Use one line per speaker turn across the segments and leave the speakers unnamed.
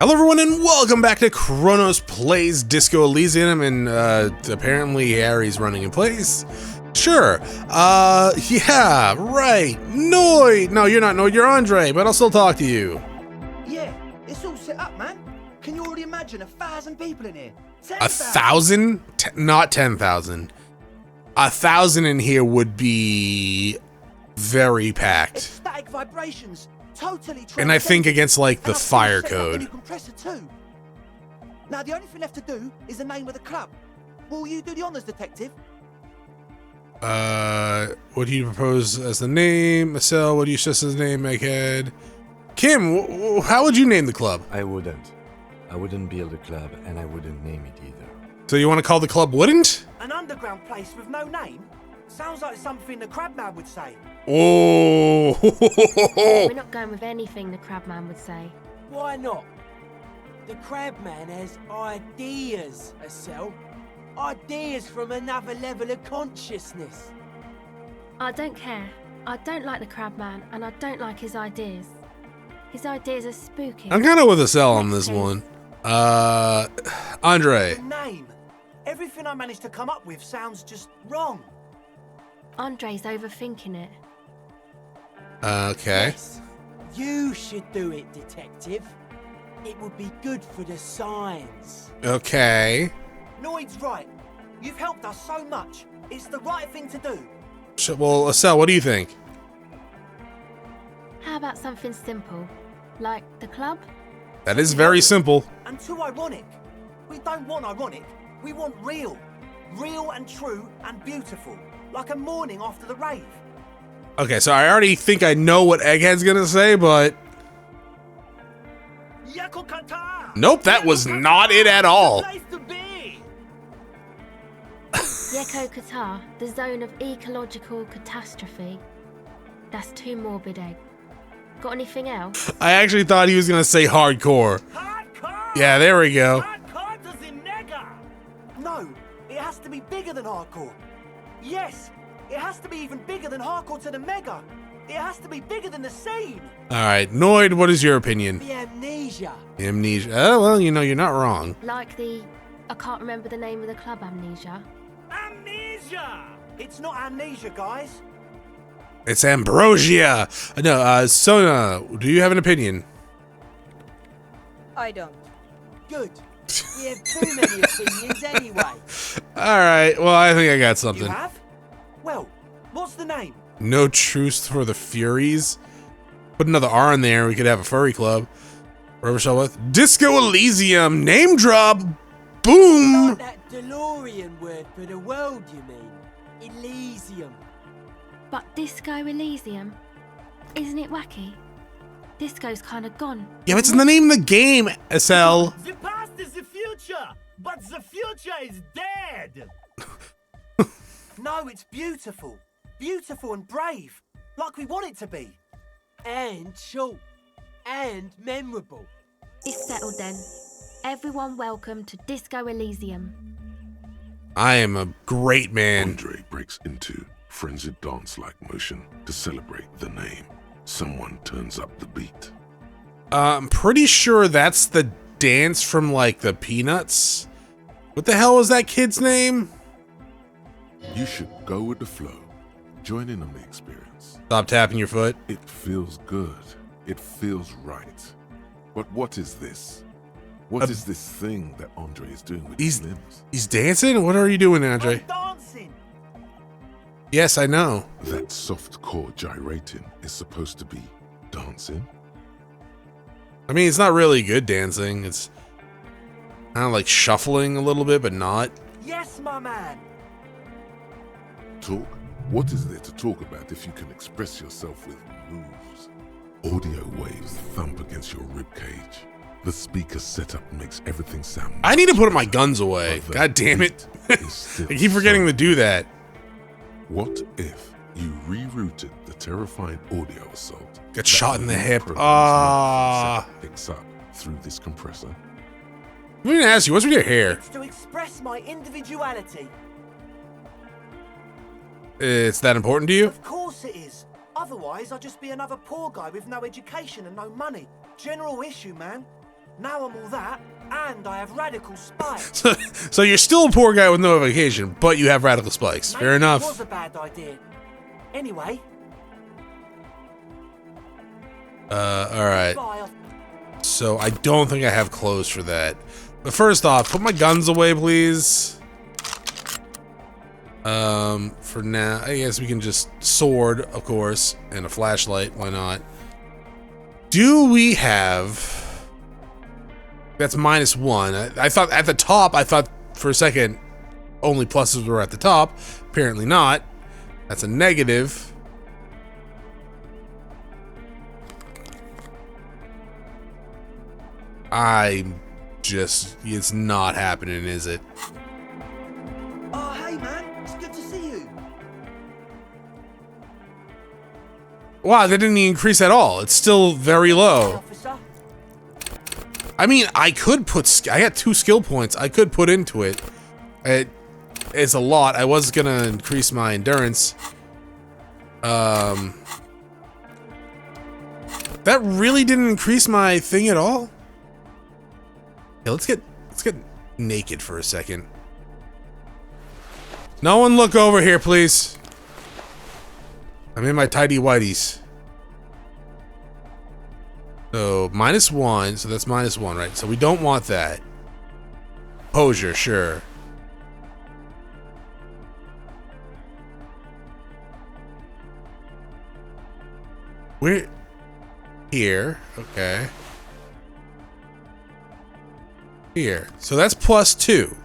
Hello everyone and welcome back to Chronos Plays Disco Elysium, and apparently Harry's running in place. Sure. Yeah, right. Noid! No, you're not Noid, you're Andre, but I'll still talk to you.
Yeah, it's all set up, man. Can you already imagine 1,000 people in here?
1,000? Not 10,000. 1,000 in here would be very
It's
packed.
static vibrations. Totally.
And I think against like the
And I've
fire
set up the new
code.
compressor too. Now the only thing left to do is the name of the club. Will you do the honors, detective?
What do you propose as the name? Marcel, what do you suggest as the name, Egghead? Kim, how would you name the club?
I wouldn't build a club, and I wouldn't name it either.
So you want to call the club Wouldn't?
An underground place with no name? Sounds like something the Crabman would say.
Oh!
We're not going with anything the Crabman would say.
Why not? The Crabman has ideas, Estelle. Ideas from another level of consciousness.
I don't care. I don't like the Crabman, and I don't like his ideas. His ideas are spooky.
I'm kind of with a sell on this one. Andre.
The name. Everything I managed to come up with sounds just wrong.
Andre's overthinking it.
Okay.
Yes, you should do it, detective. It would be good for the science.
Okay.
Noid's right. You've helped us so much. It's the right thing to do.
Well, Estelle, what do you think?
How about something simple? Like the club?
That is very simple.
And too ironic. We don't want ironic. We want real. Real and true and beautiful. Like a morning after the rave.
Okay, so I already think I know what Egghead's gonna say, but nope, that was not it at all.
Yeko Qatar, the zone of ecological catastrophe. That's too morbid, Egg. Got anything else?
I actually thought he was gonna say hardcore.
Hardcore!
Yeah, there we go.
Hardcore does in mega! No, it has to be bigger than hardcore. Yes, it has to be even bigger than hardcore to the mega. It has to be bigger than the scene.
All right, Noid, what is your opinion?
The amnesia.
Amnesia. Oh, well, you know, you're not wrong.
Like the... I can't remember the name of the club, Amnesia.
Amnesia! It's not amnesia, guys.
It's ambrosia. No, Sona, do you have an opinion?
I don't.
Good. We have too many opinions anyway.
All right, well, I think I got
You
something.
have? Well, what's the name?
No truce for the Furies. Put another R in there, we could have a furry club. Wherever shall with Disco Elysium, name drop, boom.
Like that DeLorean word for the world, you mean? Elysium.
But Disco Elysium? Isn't it wacky? Disco's kind of gone.
Yeah, but it's in the name of the game, SL.
The past is the future, but the future is dead. No, it's beautiful. Beautiful and brave. Like we want it to be.
And short. And memorable.
It's settled then. Everyone welcome to Disco Elysium.
I am a great man.
Andre breaks into frenzied dance-like motion to celebrate the name. Someone turns up the beat.
I'm pretty sure that's the dance from like the Peanuts. What the hell was that kid's name?
You should go with the flow. Join in on the experience.
Stop tapping your foot.
It feels good. It feels right. But what is this? What is this thing that Andre is doing with his limbs?
He's dancing? What are you doing, Andre?
I'm dancing.
Yes, I know.
That soft core gyrating is supposed to be dancing?
I mean, it's not really good dancing. It's kind of like shuffling a little bit, but not.
Yes, my man.
Talk? What is there to talk about if you can express yourself with moves? Audio waves thump against your ribcage. The speaker setup makes everything sound...
I need to put my guns away.
but the
God damn it.
beat is still
I keep forgetting to do that.
What if you rerouted the terrifying audio assault?
Get shot in the hip.
Picks up through this compressor.
I'm gonna ask you, what's with your hair?
It's to express my individuality.
It's that important to you?
Of course it is. Otherwise, I'd just be another poor guy with no education and no money. General issue, man. Now I'm all that, and I have radical spikes.
So you're still a poor guy with no vacation, but you have radical spikes. Fair
Maybe
enough.
It was a bad idea. Anyway.
All right.
Bye.
So I don't think I have clothes for that. But first off, put my guns away, please. For now, I guess we can just sword, of course, and a flashlight. Why not? Do we have? That's -1. I thought at the top. I thought for a second only pluses were at the top. Apparently not. That's a negative. It's not happening, is it?
Oh, hey, man. It's good to see you.
Wow, that didn't increase at all. It's still very low.
Officer.
I mean, I could put... I got 2 skill points. I could put into it. It's a lot. I was gonna increase my endurance. That really didn't increase my thing at all? Yeah, let's get naked for a second. No one look over here, please. I'm in my tidy whities. So -1, so that's -1, right? So we don't want that. Posure, sure. We're here, okay. Here, so that's +2.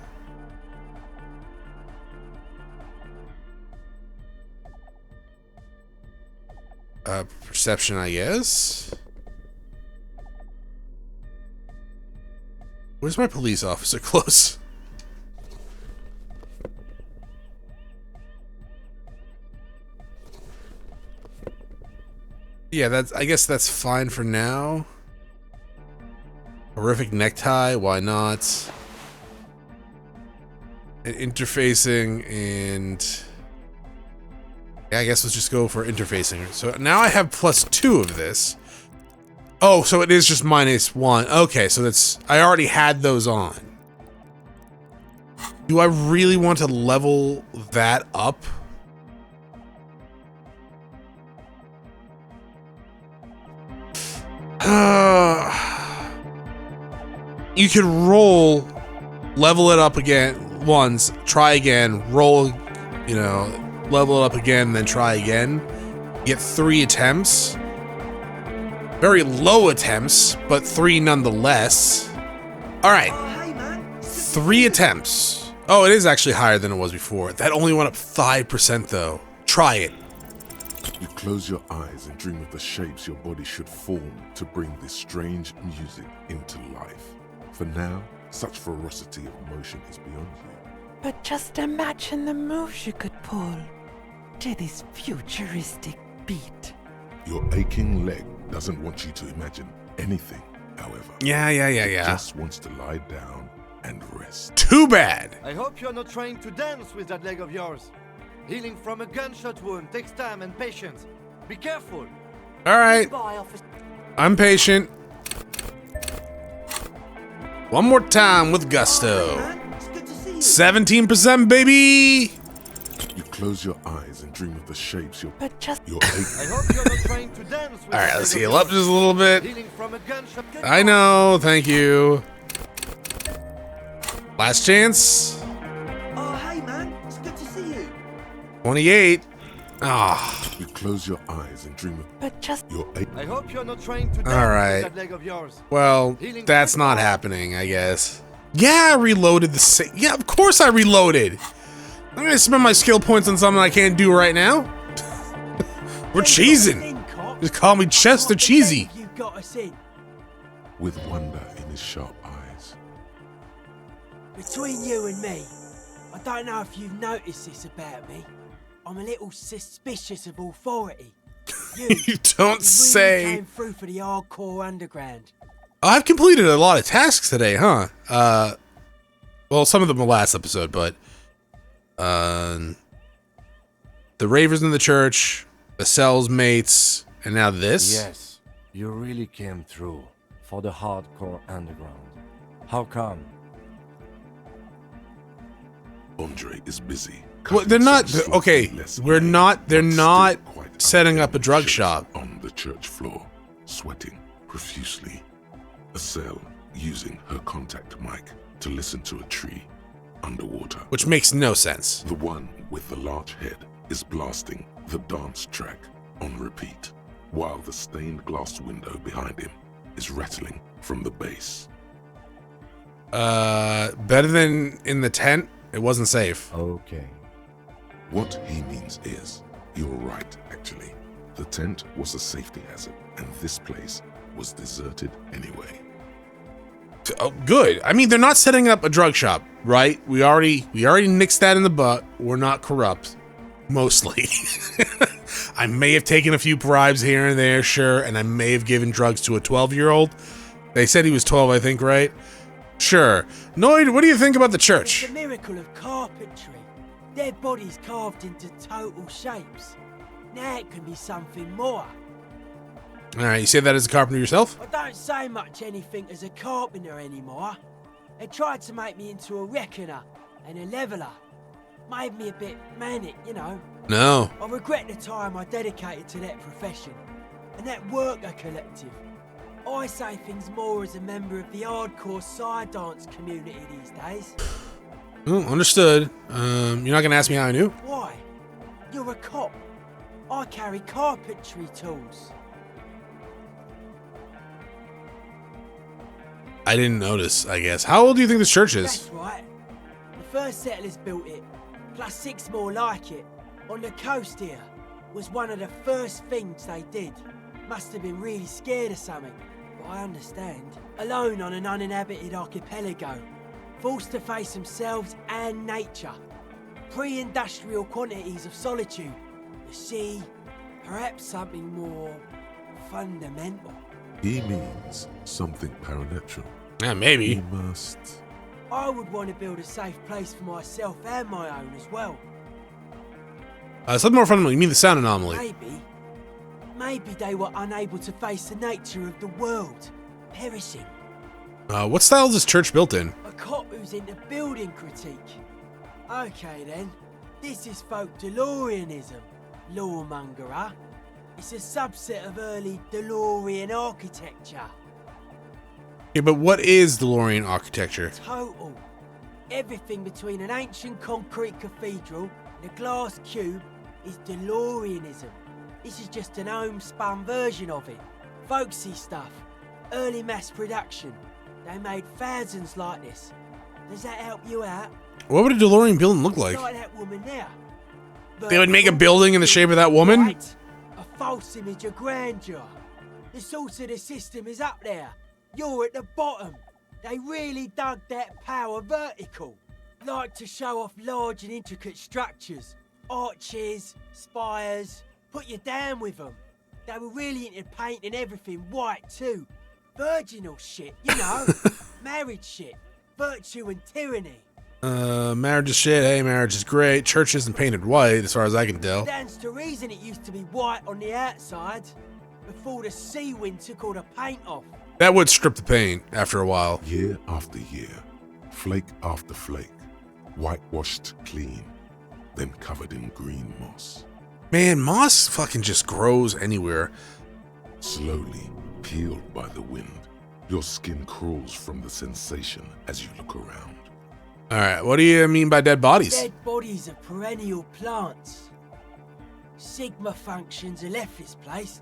Perception, I guess. Where's my police officer close? Yeah, I guess that's fine for now. Horrific necktie, why not? And interfacing and... Yeah, I guess let's just go for interfacing. So now I have +2 of this. Oh, so it is just -1. Okay, so that's... I already had those on. Do I really want to level that up? You could roll, level it up again once, try again, roll, you know, level it up again, then try again. Get 3 attempts. Very low attempts, but 3 nonetheless. All right, 3 attempts. Oh, it is actually higher than it was before. That only went up 5% though. Try it.
You close your eyes and dream of the shapes your body should form to bring this strange music into life. For now, such ferocity of motion is beyond you.
But just imagine the moves you could pull to this futuristic beat.
Your aching leg doesn't want you to imagine anything, however.
Yeah.
It just wants to lie down and rest.
Too bad.
I hope you're not trying to dance with that leg of yours. Healing from a gunshot wound takes time and patience. Be careful.
All right,
Bye, officer.
I'm patient. One more time with gusto.
Man, it's good to see you.
17%, baby.
You close your eyes and dream of the shapes your
But just
your
I
aching.
hope you're not trying to dance with
All right,
that
let's
leg
heal
of
up
yours.
just a little bit.
Healing from a gunshot.
I know, thank you. Last chance.
Oh, hey, man. It's good to see you.
28. Ah,
You close your eyes and dream of
but just
your aching.
I hope you're not trying to dance
All right.
with that leg of yours.
well, that's not happening, I guess. Yeah, I reloaded the same. Yeah, of course I reloaded. I'm gonna spend my skill points on something I can't do right now. We're cheesing. Just call me Chester Cheesy.
You got us in.
With wonder in his sharp eyes.
Between you and me, I don't know if you've noticed this about me. I'm a little suspicious of authority.
You don't
really
say.
came through for the hardcore underground.
I've completed a lot of tasks today, huh? Well, some of them the last episode, but the Ravers in the church, the Cells mates, and now this.
Yes, you really came through. for the hardcore underground. How come?
Andre is busy.
Well, they're not okay. They're not setting up a drug shop
on the church floor, sweating profusely. Estelle using her contact mic to listen to a tree underwater.
which makes no sense.
The one with the large head is blasting the dance track on repeat, while the stained glass window behind him is rattling from the bass.
Better than in the tent. It wasn't safe.
Okay.
What he means is, you're right, actually. The tent was a safety hazard, and this place was deserted anyway.
Oh, good. I mean, they're not setting up a drug shop, right? We already nixed that in the butt. We're not corrupt, mostly. I may have taken a few bribes here and there, sure, and I may have given drugs to a 12-year-old. They said he was 12, I think, right? Sure. Noid, what do you think about the church?
It's a miracle of carpentry. Dead bodies carved into total shapes. Now it can be something more.
All right, you say that as a carpenter yourself?
I don't say much anything as a carpenter anymore. They tried to make me into a reckoner and a leveler. Made me a bit manic, you know.
No.
I regret the time I dedicated to that profession and that worker collective. I say things more as a member of the hardcore side dance community these days.
Oh, understood. You're not gonna ask me how I knew?
Why? You're a cop. I carry carpentry tools.
I didn't notice, I guess. How old do you think this church is?
That's right. The first settlers built it, plus 6 more like it, on the coast here. Was one of the first things they did. Must have been really scared of something, but I understand. Alone on an uninhabited archipelago, forced to face themselves and nature. Pre-industrial quantities of solitude. The sea, perhaps something more fundamental.
He means something paranatural.
Yeah, maybe.
He must...
I would want to build a safe place for myself and my own as well.
Something more fundamental. You mean the sound anomaly?
Maybe they were unable to face the nature of the world, perishing.
What style is this church built in?
A cop who's into building critique. Okay then, this is folk DeLoreanism, lawmongerer. It's a subset of early DeLorean architecture.
Okay, but what is DeLorean architecture?
Total. Everything between an ancient concrete cathedral and a glass cube is DeLoreanism. This is just an homespun version of it. Folksy stuff. Early mass production. They made thousands like this. Does that help you out?
What would a DeLorean building look like?
Like that woman there.
They would make a building in the shape of that woman?
Right. A false image of grandeur. The source of the system is up there. You're at the bottom. They really dug that power vertical. Like to show off large and intricate structures. Arches, spires. Put you down with them. They were really into painting everything white too. Virginal shit, you know. Marriage shit. Virtue and tyranny.
Marriage is shit. Hey, marriage is great. Church isn't painted white, as far as I can tell.
Stands to reason it used to be white on the outside before the sea wind took all the paint off.
That would strip the paint after a while.
Year after year, flake after flake, whitewashed clean, then covered in green moss.
Man, moss fucking just grows anywhere.
Slowly peeled by the wind, your skin crawls from the sensation as you look around.
All right, what do you mean by dead bodies?
Dead bodies are perennial plants. Sigma functions have left this place.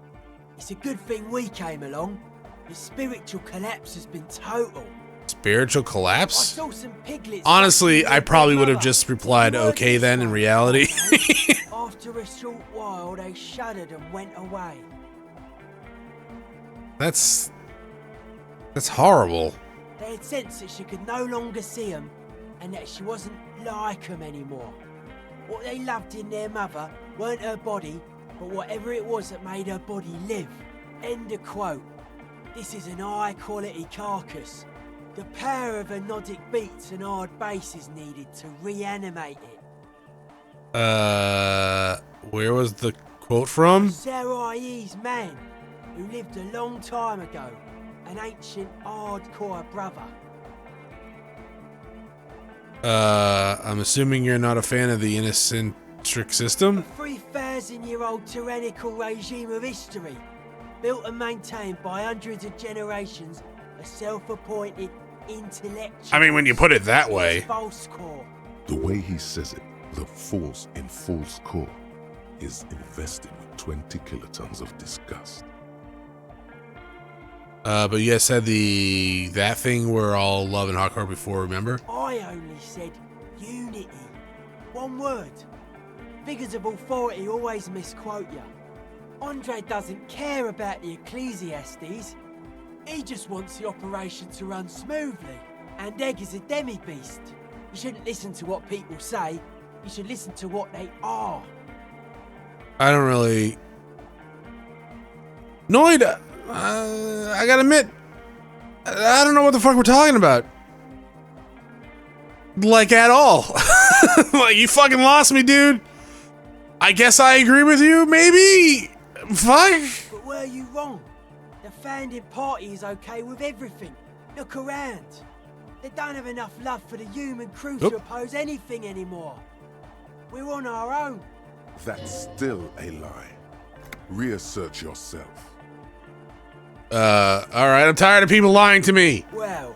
It's a good thing we came along. The spiritual collapse has been total.
Spiritual
I
collapse?
saw some piglets.
Honestly, I probably would have just replied, okay then, in reality.
After a short while, they shuddered and went away.
That's horrible.
They had sensed that she could no longer see them and that she wasn't like them anymore. What they loved in their mother weren't her body, but whatever it was that made her body live. End of quote. This is an high-quality carcass. The power of anodic beats and hard bass is needed to reanimate it.
Where was the quote from?
Sarai's man, who lived a long time ago, an ancient hardcore brother.
I'm assuming you're not a fan of the innocentric system?
A 3,000-year-old tyrannical regime of history, built and maintained by hundreds of generations of self-appointed intellectuals.
I mean, when you put it that way.
False core.
The way he says it, the force in false core is invested with 20 kilotons of disgust.
But you guys said that thing we're all love and hardcore before, remember?
I only said unity. One word. Figures of authority always misquote you. Andre doesn't care about the Ecclesiastes. He just wants the operation to run smoothly. And Egg is a demi-beast. You shouldn't listen to what people say. You should listen to what they are.
I don't really... Noid, I gotta admit, I don't know what the fuck we're talking about. Like, at all. Like, you fucking lost me, dude. I guess I agree with you, maybe? Fuck.
But were you wrong? The founding party is okay with everything. Look around. They don't have enough love for the human crew to oppose anything anymore. We're on our own.
That's still a lie. Reassert yourself.
Alright, I'm tired of people lying to me.
Well,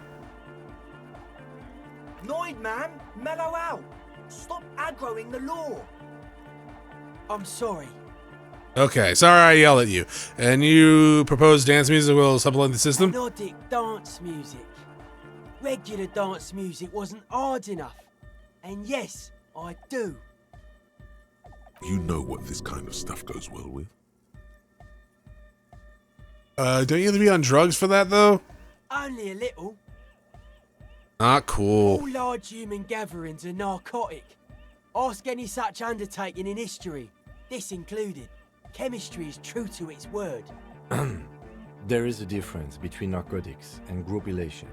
Noid, man, mellow out. Stop aggroing the law.
I'm sorry.
Okay, sorry I yelled at you. And you propose dance music will supplement the system?
Melodic dance music. Regular dance music wasn't hard enough. And yes, I do.
You know what this kind of stuff goes well with.
Don't you have to be on drugs for that, though?
Only a little.
Not cool.
All large human gatherings are narcotic. Ask any such undertaking in history, this included. Chemistry is true to its word.
There is a difference between narcotics and group elation.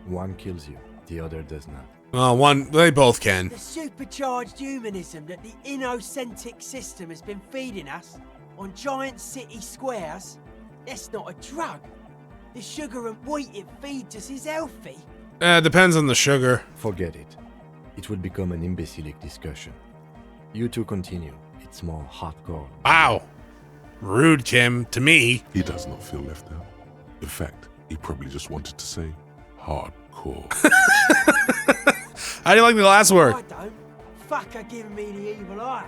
One kills you, the other does not.
Well, they both can.
The supercharged humanism that the innocentric system has been feeding us on giant city squares, that's not a drug. The sugar and wheat it feeds us is healthy.
Depends on the sugar.
Forget it. It would become an imbecilic discussion. You two continue. It's more hardcore.
Wow. Rude, Kim. To me.
He does not feel left out. In fact, he probably just wanted to say hardcore.
How do you like the last word?
I don't. Fuck are giving me the evil eye.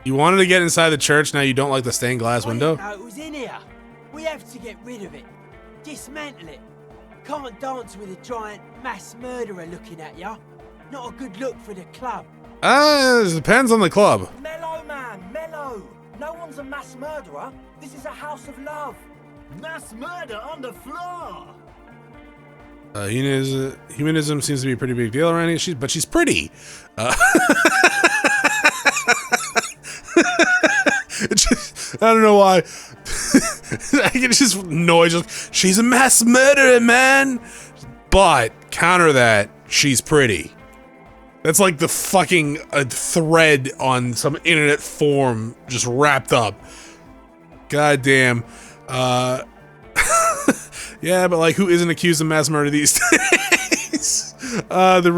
You wanted to get inside the church, now you don't like the stained glass window?
I didn't know it was in here. We have to get rid of it. Dismantle it. Can't dance with a giant mass murderer looking at ya. Not a good look for the club.
It depends on the club.
Mellow, man, mellow. No one's a mass murderer. This is a house of love. Mass murder on the floor.
Humanism seems to be a pretty big deal around here, but she's pretty. I don't know why. I can just noise. She's a mass murderer, man. But counter that, she's pretty. That's like the fucking thread on some internet forum just wrapped up. God damn. Yeah, but like, who isn't accused of mass murder these days? The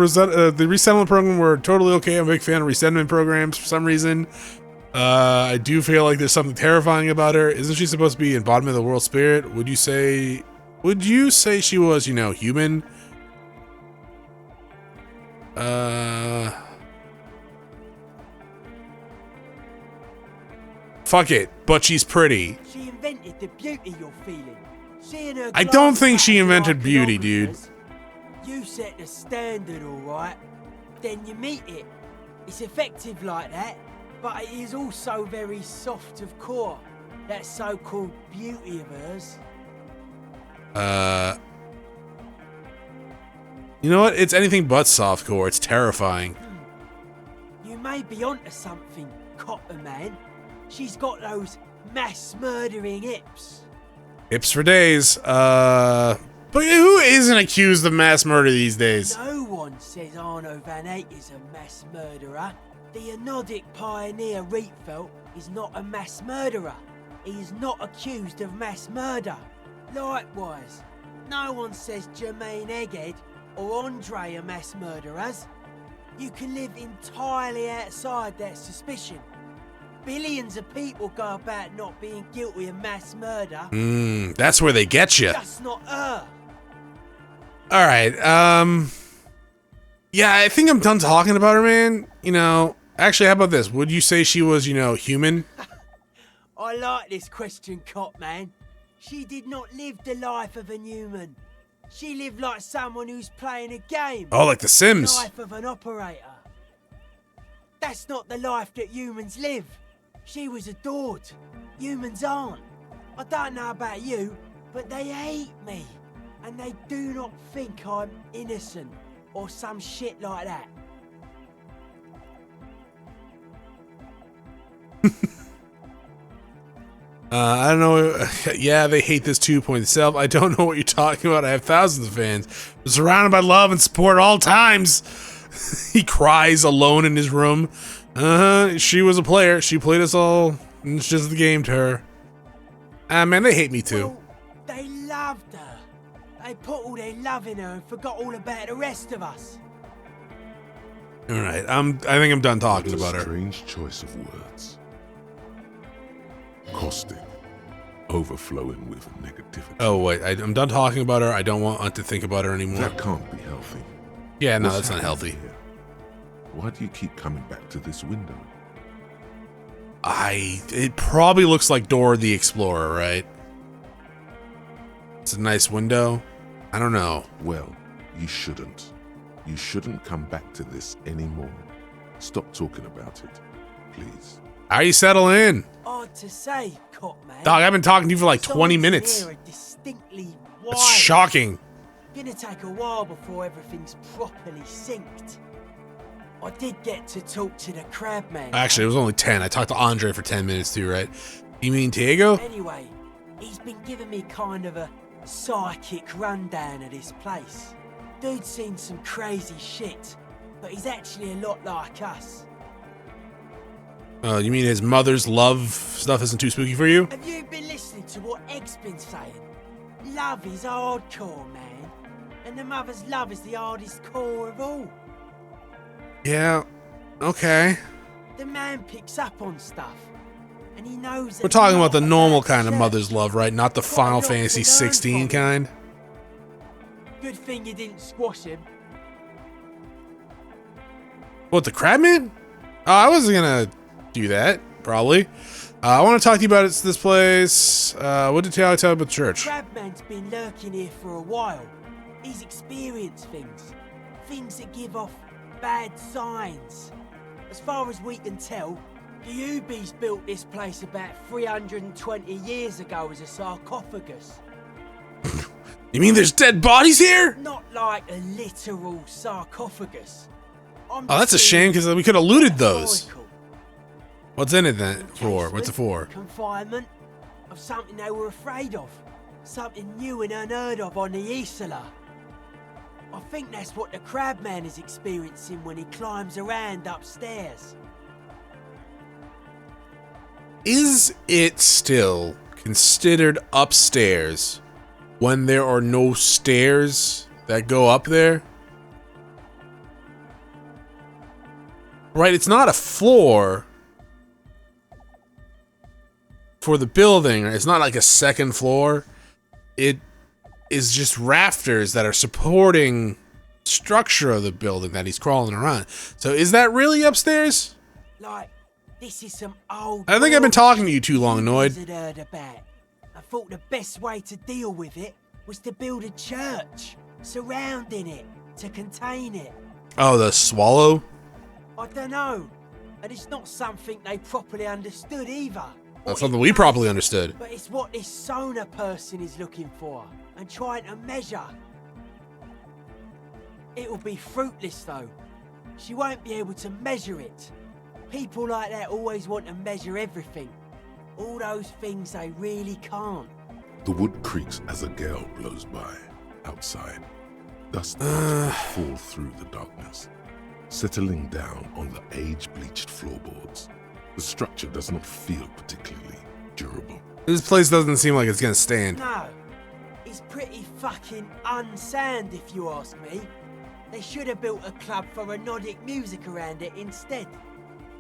resettlement program, we're totally okay. I'm a big fan of resettlement programs for some reason. I do feel like there's something terrifying about her. Isn't she supposed to be embodiment of the world spirit? Would you say she was, human? Fuck it, but she's pretty.
She invented the beauty you're feeling.
I don't think she invented beauty, dude.
You set the standard, alright. Then you meet it. It's effective like that, but it is also very soft of core. That so-called beauty of hers.
You know what? It's anything but softcore. It's terrifying.
You may be onto something, Copper Man. She's got those mass murdering hips.
Hips for days. But who isn't accused of mass murder these days?
No one says Arno Van Eyck is a mass murderer. The Anodic pioneer Rietveld is not a mass murderer. He is not accused of mass murder. Likewise, no one says Jermaine Egghead or Andre are mass murderers. You can live entirely outside that suspicion. Billions of people go about not being guilty of mass murder.
That's where they get you.
Just not her.
All right. Yeah, I think I'm done talking about her, man. You know, actually, how about this? Would you say she was, you know, human?
I like this question, Cop Man. She did not live the life of a human. She lived like someone who's playing a game.
Oh, like The Sims.
The life of an operator. That's not the life that humans live. She was adored. Humans aren't. I don't know about you, but they hate me. And they do not think I'm innocent or some shit like that.
I don't know. Yeah, they hate this 2.7. I don't know what you're talking about. I have thousands of fans. I'm surrounded by love and support at all times. He cries alone in his room. She was a player. She played us all. And it's just the game to her. Man, they hate me too.
Well, they loved her. They put all their love in her and forgot all about the rest of us.
All right, I think I'm done talking about her.
Strange choice of words. Caustic, overflowing with negativity.
Oh wait, I'm done talking about her. I don't want to think about her anymore.
That can't be healthy.
Yeah, no,
What's
that's not
happening
healthy.
here? Why do you keep coming back to this window?
It probably looks like Dora the Explorer, right? It's a nice window. I don't know.
Well, you shouldn't. You shouldn't come back to this anymore. Stop talking about it, please.
How you settle in?
Hard to say, Cop Man.
Dog, I've been talking to you for like 20 minutes.
Are distinctly
It's
wild.
shocking.
Gonna take a while before everything's properly synced. I did get to talk to the crab man.
Actually, it was only 10. I talked to Andre for 10 minutes too, right? You mean Diego?
Anyway, he's been giving me kind of a psychic rundown of this place. Dude's seen some crazy shit, but he's actually a lot like us.
You mean his mother's love stuff isn't too spooky for you?
Have you been listening to what Egg's been saying? Love is hardcore, man. And the mother's love is the hardest core of all.
Yeah. Okay.
The man picks up on stuff. And he knows that
We're talking about the
not
normal
about
kind of
church.
mother's love, right? Not the
Got a
Final
lot to
Fantasy
learn
16
from him.
kind.
Good thing you didn't squash him.
What, the Crabman? I wasn't gonna do that, probably. I want to talk to you about this place. What did I tell you about the church?
Crabman's been lurking here for a while. He's experienced things. Things that give off bad signs. As far as we can tell, the Ubies built this place about 320 years ago as a sarcophagus.
You mean there's dead bodies here?
Not like a literal sarcophagus.
Oh, that's a shame because we could have looted those. What's in it then? What's it for?
Confinement of something they were afraid of. Something new and unheard of on the Isla. I think that's what the Crabman is experiencing when he climbs around upstairs.
Is it still considered upstairs when there are no stairs that go up there? Right, it's not a floor for the building. It's not like a second floor. It is just rafters that are supporting structure of the building that he's crawling around. So is that really upstairs?
Like, this is some old...
I think I've been talking to you too long, Noid.
Had heard about. I thought the best way to deal with it was to build a church surrounding it to contain it.
Oh, the swallow?
I don't know. And it's not something they properly understood either.
That's something we properly understood.
But it's what this Sona person is looking for and trying to measure. It will be fruitless though. She won't be able to measure it. People like that always want to measure everything. All those things they really can't.
The wood creaks as a gale blows by outside. Dust particles fall through the darkness, settling down on the age-bleached floorboards. The structure does not feel particularly durable.
This place doesn't seem like it's gonna stand.
No, it's pretty fucking unsound if you ask me. They should have built a club for anodic music around it instead.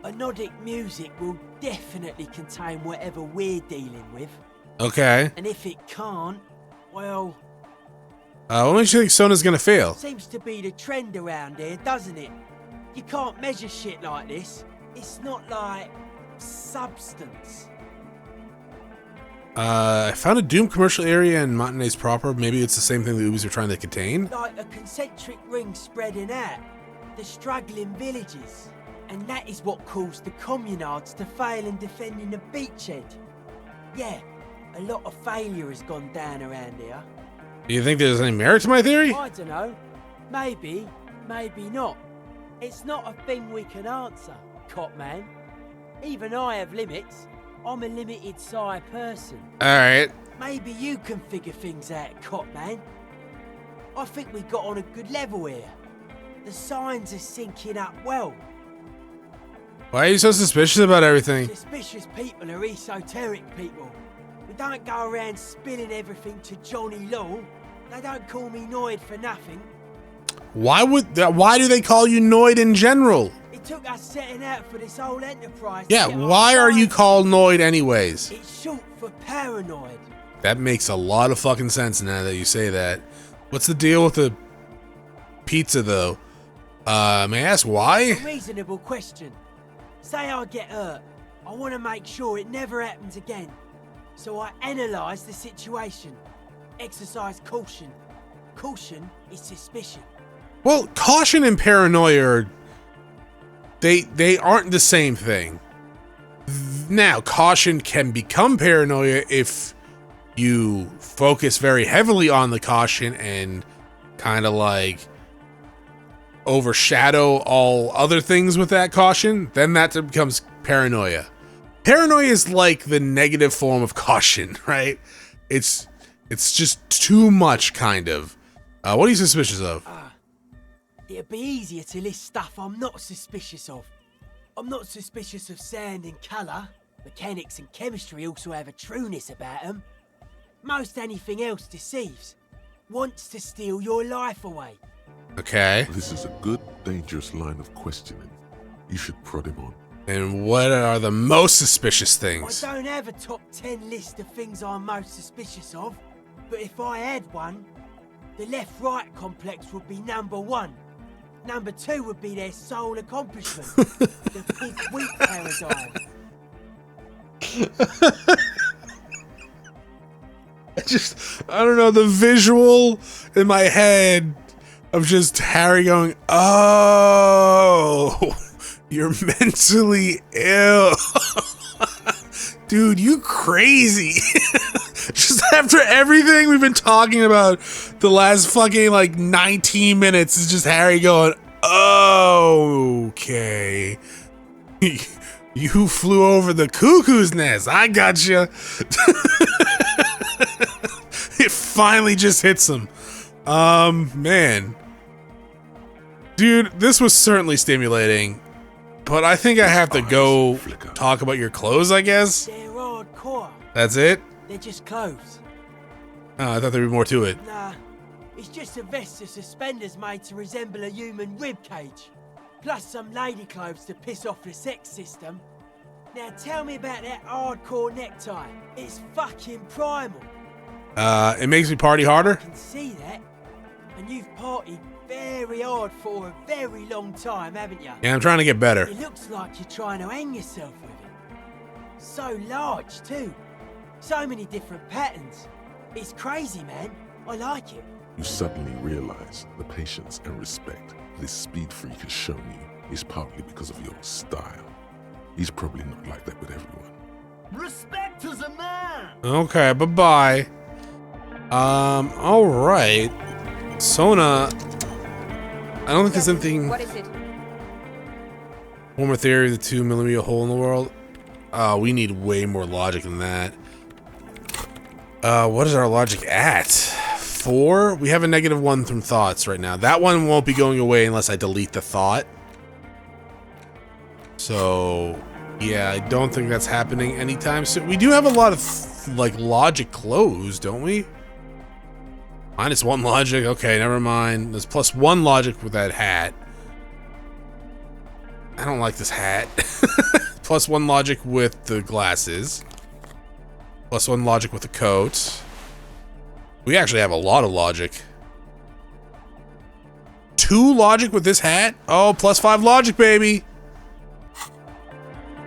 Anodic music will definitely contain whatever we're dealing with.
Okay.
And if it can't, well...
what makes you think Sona's gonna fail?
Seems to be the trend around here, doesn't it? You can't measure shit like this. It's not like substance.
I found a Doom commercial area in Montanez proper. Maybe it's the same thing the Ubis are trying to contain.
Like a concentric ring spreading out. The struggling villages. And that is what caused the communards to fail in defending the beachhead. Yeah, a lot of failure has gone down around here.
Do you think there's any merit to my theory?
I don't know. Maybe, maybe not. It's not a thing we can answer, Cop Man. Even I have limits. I'm a limited size person.
Alright.
Maybe you can figure things out, Cop Man. I think we got on a good level here. The signs are syncing up well.
Why are you so suspicious about everything?
Suspicious people are esoteric people. We don't go around spilling everything to Johnny Law. They don't call me Noid for nothing.
Why do they call you Noid in general?
It took us setting out for this whole enterprise.
Yeah, why are you called Noid anyways?
It's short for paranoid.
That makes a lot of fucking sense now that you say that. What's the deal with the pizza though? May I ask why?
A reasonable question. Say I get hurt. I want to make sure it never happens again. So I analyse the situation. Exercise caution. Caution is suspicion.
Well, caution and paranoia are... They aren't the same thing. Now, caution can become paranoia if you focus very heavily on the caution and kind of like overshadow all other things with that caution, then that becomes paranoia. Paranoia is like the negative form of caution, right? It's just too much, kind of. What are you suspicious of?
It'd be easier to list stuff I'm not suspicious of. I'm not suspicious of sound and colour. Mechanics and chemistry also have a trueness about them. Most anything else deceives. Wants to steal your life away.
Okay.
This is a good, dangerous line of questioning. You should prod him on.
And what are the most suspicious things?
I don't have a top 10 list of things I'm most suspicious of, but if I had one, the left-right complex would be number 1. Number 2 would be their sole accomplishment, the big wheat paradigm.
I don't know, the visual in my head of just Harry going, oh, you're mentally ill. Dude, you crazy. Just after everything we've been talking about the last fucking like 19 minutes is just Harry going, oh, okay. You flew over the cuckoo's nest. I gotcha. It finally just hits him. Man. Dude, this was certainly stimulating, but I think I have to go talk about your clothes, I guess.
They're hardcore.
That's it?
They're just clothes.
Oh, I thought there'd be more to it.
Nah, it's just a vest of suspenders made to resemble a human rib cage. Plus some lady clothes to piss off the sex system. Now tell me about that hardcore necktie. It's fucking primal.
It makes me party harder?
I can see that. And you've partied very hard for a very long time, haven't you?
Yeah, I'm trying to get better.
It looks like you're trying to hang yourself with it. So large, too. So many different patterns. It's crazy, man. I like it.
You suddenly realize the patience and respect this speed freak has shown you is partly because of your style. He's probably not like that with everyone.
Respect is a man!
Okay, bye-bye. Alright. Sona, I don't think there's anything...
What is it?
One more theory, the 2mm hole in the world. We need way more logic than that. What is our logic at? 4? We have a -1 from thoughts right now. That one won't be going away unless I delete the thought. So, Yeah, I don't think that's happening anytime soon. We do have a lot of, like, logic closed, don't we? -1 logic. Okay, never mind. There's +1 logic with that hat. I don't like this hat. +1 logic with the glasses. +1 logic with the coat. We actually have a lot of logic. 2 logic with this hat? Oh, +5 logic, baby.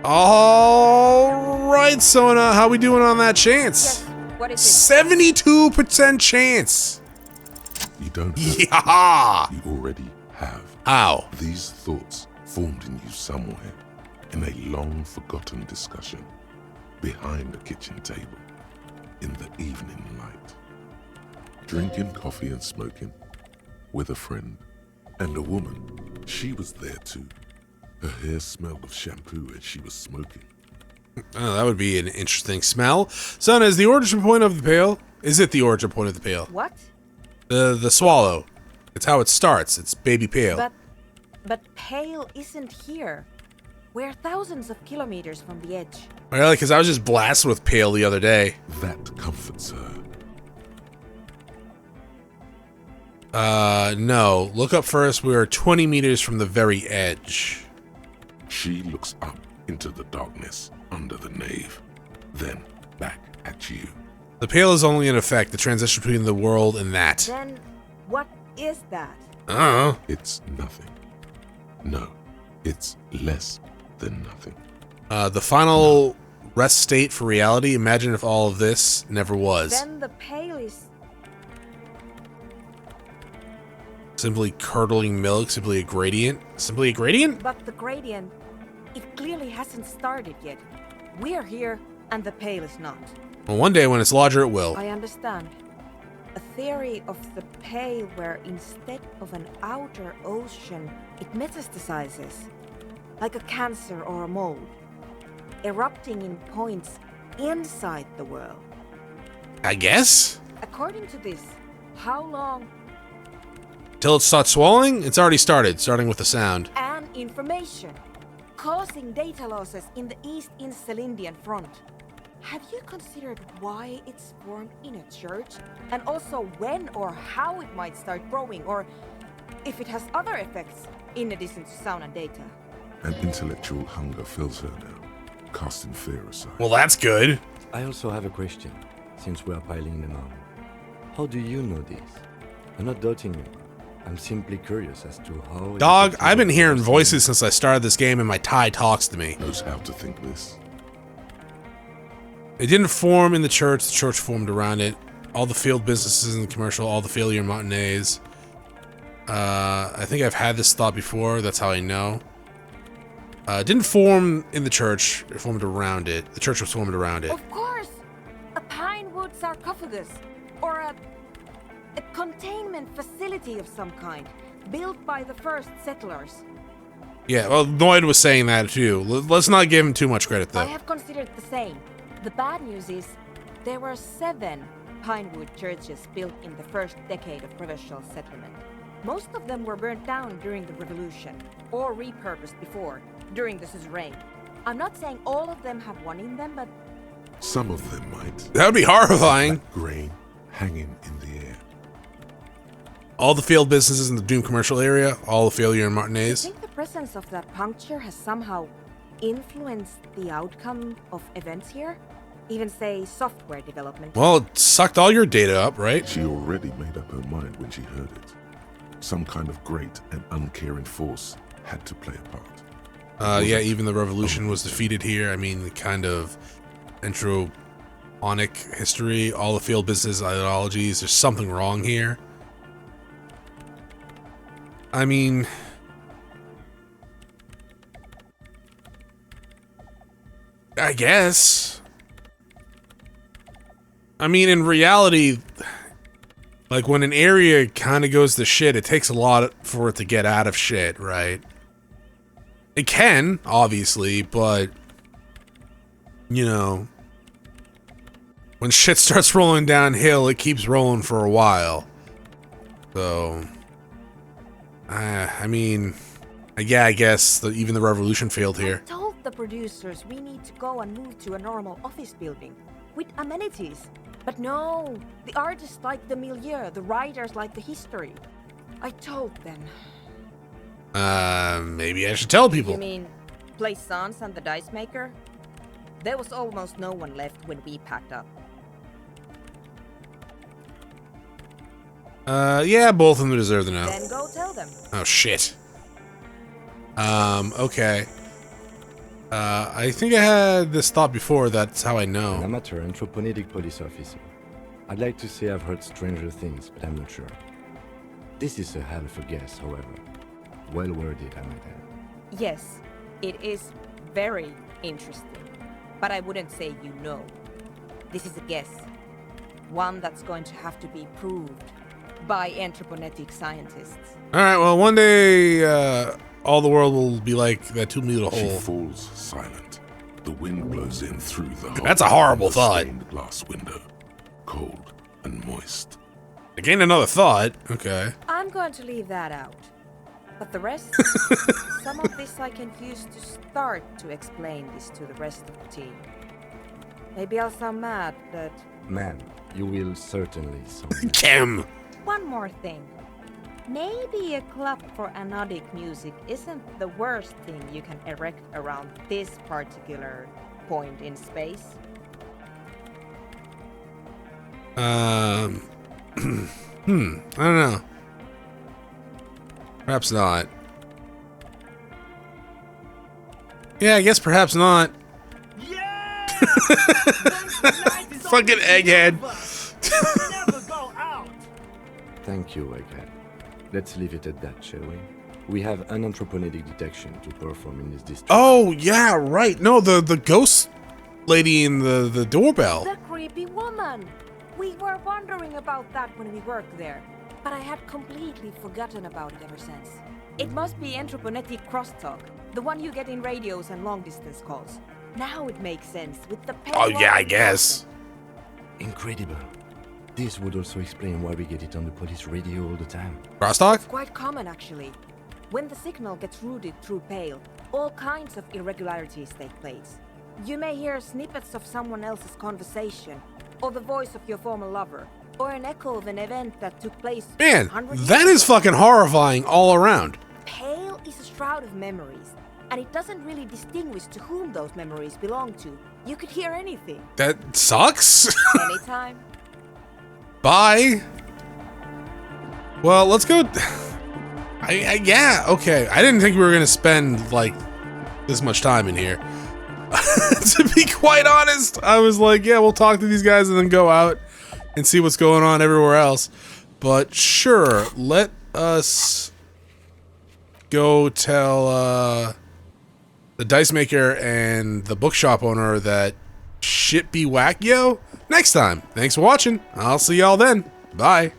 All right, Sona, how we doing on that chance?
Yes, what is it?
72% chance.
You don't.
Yeah.
You already have.
How?
These thoughts formed in you somewhere, in a long forgotten discussion, behind the kitchen table, in the evening light. Drinking coffee and smoking, with a friend, and a woman. She was there too. Her hair smelled of shampoo and she was smoking.
Oh, that would be an interesting smell. Son, is the origin point of the pail? Is it the origin point of the pail?
What?
The swallow. It's how it starts. It's baby pail.
But Pale isn't here. We're thousands of kilometers from the edge.
Really? Because I was just blasted with pail the other day.
That comforts her.
No. Look up first. We are 20 meters from the very edge.
She looks up into the darkness under the nave, then back at you.
The pail is only in effect, the transition between the world and that.
Then what is that?
I don't know.
It's nothing. No, it's less than nothing.
The final rest state for reality. Imagine if all of this never was.
Then the Pale is...
Simply curdling milk, simply a gradient. Simply a gradient?
But the gradient, it clearly hasn't started yet. We're here, and the Pale is not.
Well, one day when it's larger, it will.
I understand. A theory of the Pale where instead of an outer ocean, it metastasizes. Like a cancer or a mold. Erupting in points inside the world.
I guess?
According to this, how long...
Till it starts swallowing? It's already started, starting with the sound.
And information. Causing data losses in the East Insulindian front. Have you considered why it's formed in a church? And also when or how it might start growing, or if it has other effects, in addition to sound and data?
An intellectual hunger fills her now, casting fear aside.
Well, that's good.
I also have a question, since we are piling them on. How do you know this? I'm not doubting you. I'm simply curious as to how...
Dog, I've been hearing voices since I started this game and my Thai talks to me.
Knows how to think this.
It didn't form in the church formed around it. All the field businesses in the commercial, all the failure matinees. I think I've had this thought before, that's how I know. It didn't form in the church, it formed around it. The church was formed around it.
Of course! A pine wood sarcophagus, or a containment facility of some kind, built by the first settlers.
Yeah, well, Noid was saying that too. Let's not give him too much credit, though.
I have considered the same. The bad news is, there were 7 pinewood churches built in the first decade of provincial settlement. Most of them were burnt down during the revolution, or repurposed before, during the suzerain. I'm not saying all of them have one in them, but...
Some of them might.
That would be horrifying.
Like grain hanging in the air.
All the field businesses in the Doom commercial area, all the failure in
I
Martinez.
think the presence of that puncture has somehow influenced the outcome of events here? Even say software development.
Well, it sucked all your data up, right?
She already made up her mind when she heard it. Some kind of great and uncaring force had to play a part.
Yeah, even the revolution was defeated here. I mean, the kind of entroponic history, all the field business ideologies, there's something wrong here. I mean... I guess. I mean, in reality, like when an area kind of goes to shit, it takes a lot for it to get out of shit, right? It can, obviously, but, you know, when shit starts rolling downhill, it keeps rolling for a while. So, I mean, yeah, I guess even the revolution failed here.
I told the producers, we need to go and move to a normal office building with amenities. But no, the artists like the milieu, the writers like the history. I told them.
Maybe I should tell people.
You mean Plaisance and the Dice Maker? There was almost no one left when we packed up.
Yeah, both of them deserve the no.
Then go tell them.
Oh, shit. Okay. I think I had this thought before, that's how I
An
know.
amateur anthropomedic police officer. I'd like to say I've heard stranger things, but I'm not sure. This is a hell of a guess, however. Well worded, I might add.
Yes, it is very interesting. But I wouldn't say you know. This is a guess. One that's going to have to be proved by anthroponetic scientists.
Alright, well, one day, all the world will be like that 2 meter
She
hole.
falls silent. The wind blows in through the hole.
That's a horrible
in the
thought.
stained glass window, cold and moist.
I gained another thought. Okay.
I'm going to leave that out. But the rest, some of this I can use to start to explain this to the rest of the team. Maybe I'll sound mad, but
Man, you will certainly sound
Kim!
one more thing. Maybe a club for anodic music isn't the worst thing you can erect around this particular point in space.
I don't know. Perhaps not. Yeah, I guess perhaps not.
Yeah!
Fucking egghead.
Never go out.
Thank you, Egghead. Let's leave it at that, shall we? We have an anthropomedic detection to perform in this district.
Oh, yeah, right. No, the ghost lady in the doorbell.
The creepy woman! We were wondering about that when we worked there, but I had completely forgotten about it ever since. It must be anthroponetic crosstalk, the one you get in radios and long-distance calls. Now it makes sense with the
Oh, yeah, I guess.
Incredible. This would also explain why we get it on the police radio all the time.
Crosstalk?
Quite common, actually. When the signal gets routed through Pale, all kinds of irregularities take place. You may hear snippets of someone else's conversation, or the voice of your former lover, or an echo of an event that took place
Man,
100
that
years
is
ago.
fucking horrifying all around.
Pale is a shroud of memories, and it doesn't really distinguish to whom those memories belong to. You could hear anything,
That sucks.
anytime.
Bye. Well, let's go. Yeah, okay. I didn't think we were gonna spend like this much time in here. To be quite honest, I was like, yeah, we'll talk to these guys and then go out and see what's going on everywhere else. But sure, let us go tell the dice maker and the bookshop owner that shit be whack, yo. Next time. Thanks for watching. I'll see y'all then. Bye.